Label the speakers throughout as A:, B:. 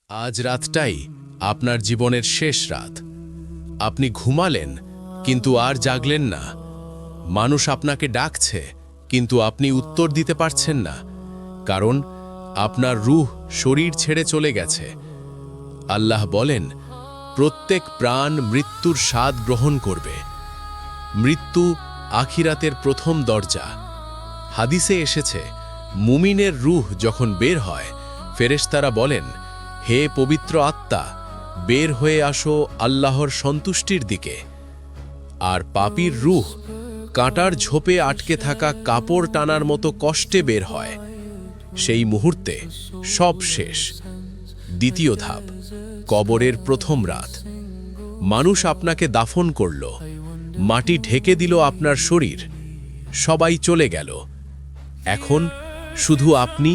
A: আজ রাতটাই আপনার জীবনের শেষ রাত। আপনি ঘুমালেন কিন্তু আর জাগলেন না। মানুষ আপনাকে ডাকছে কিন্তু আপনি উত্তর দিতে পারছেন না, কারণ আপনার রূহ শরীর ছেড়ে চলে গেছে। আল্লাহ বলেন, প্রত্যেক প্রাণ মৃত্যুর স্বাদ গ্রহণ করবে। মৃত্যু আখিরাতের প্রথম দরজা। হাদিসে এসেছে, মুমিনের রূহ যখন বের হয়, ফেরেশতারা বলেন, হে পবিত্র আত্মা, বের হয়ে আসো আল্লাহর সন্তুষ্টির দিকে। আর পাপীর রূহ কাঁটার ঝোপে আটকে থাকা কাপড় টানার মতো কষ্টে বের হয়। সেই মুহূর্তে সব শেষ। দ্বিতীয় ধাপ, কবরের প্রথম রাত। মানুষ আপনাকে দাফন করল, মাটি ঢেকে দিল আপনার শরীর, সবাই চলে গেল। এখন শুধু আপনি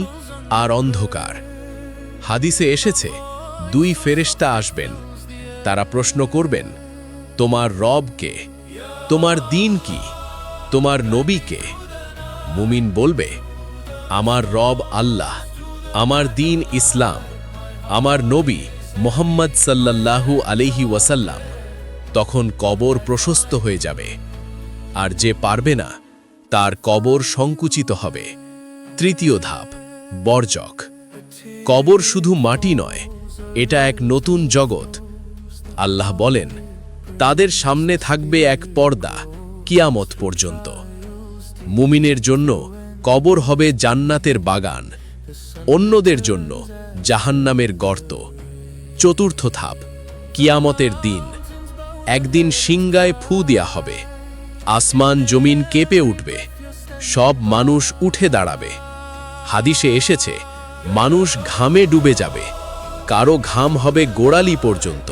A: আর অন্ধকার। হাদিসে এসেছে, দুই ফেরেশতা আসবেন। তারা প্রশ্ন করবেন, তোমার রব কে? তোমার দ্বীন কি? তোমার নবী কে? মুমিন বলবে, আমার রব আল্লাহ, আমার দ্বীন ইসলাম, আমার নবী মুহাম্মদ সাল্লাল্লাহু আলাইহি ওয়াসাল্লাম। তখন কবর প্রশস্ত হয়ে যাবে, আর যে পারবে না তার কবর সংকুচিত হবে। তৃতীয় ধাপ, বরজক। কবর শুধু মাটি নয়, এটা এক নতুন জগৎ। আল্লাহ বলেন, তাদের সামনে থাকবে এক পর্দা কিয়ামত পর্যন্ত। মুমিনের জন্য কবর হবে জান্নাতের বাগান, অন্যদের জন্য জাহান্নামের গর্ত। চতুর্থ ধাপ, কিয়ামতের দিন। একদিন সিংগায় ফু দেয়া হবে, আসমান জমিন কেঁপে উঠবে, সব মানুষ উঠে দাঁড়াবে। হাদিসে এসেছে, মানুষ ঘামে ডুবে যাবে, কারো ঘাম হবে গোড়ালি পর্যন্ত,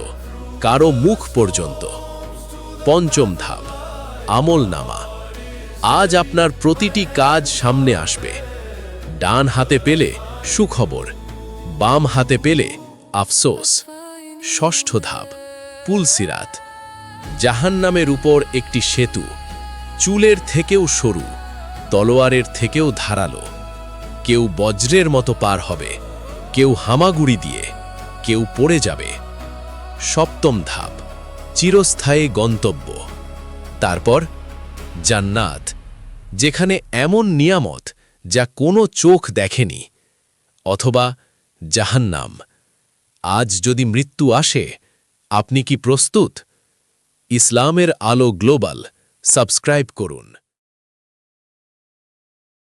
A: কারো মুখ পর্যন্ত। পঞ্চম ধাপ, আমলনামা। আজ আপনার প্রতিটি কাজ সামনে আসবে। ডান হাতে পেলে সুখবর, বাম হাতে পেলে আফসোস। ষষ্ঠ ধাপ, পুলসিরাত। জাহান্নামের উপর একটি সেতু, চুলের থেকেও সরু, তলোয়ারের থেকেও ধারালো। কেউ বজ্রের মতো পার হবে, কেউ হামাগুড়ি দিয়ে, কেউ পড়ে যাবে। সপ্তম ধাপ, চিরস্থায়ী গন্তব্য। তারপর জান্নাত, যেখানে এমন নিয়ামত যা কোনো চোখ দেখেনি। অথবা জাহান্নাম। আজ যদি মৃত্যু আসে, আপনি কি প্রস্তুত? ইসলামের আলো গ্লোবাল সাবস্ক্রাইব করুন।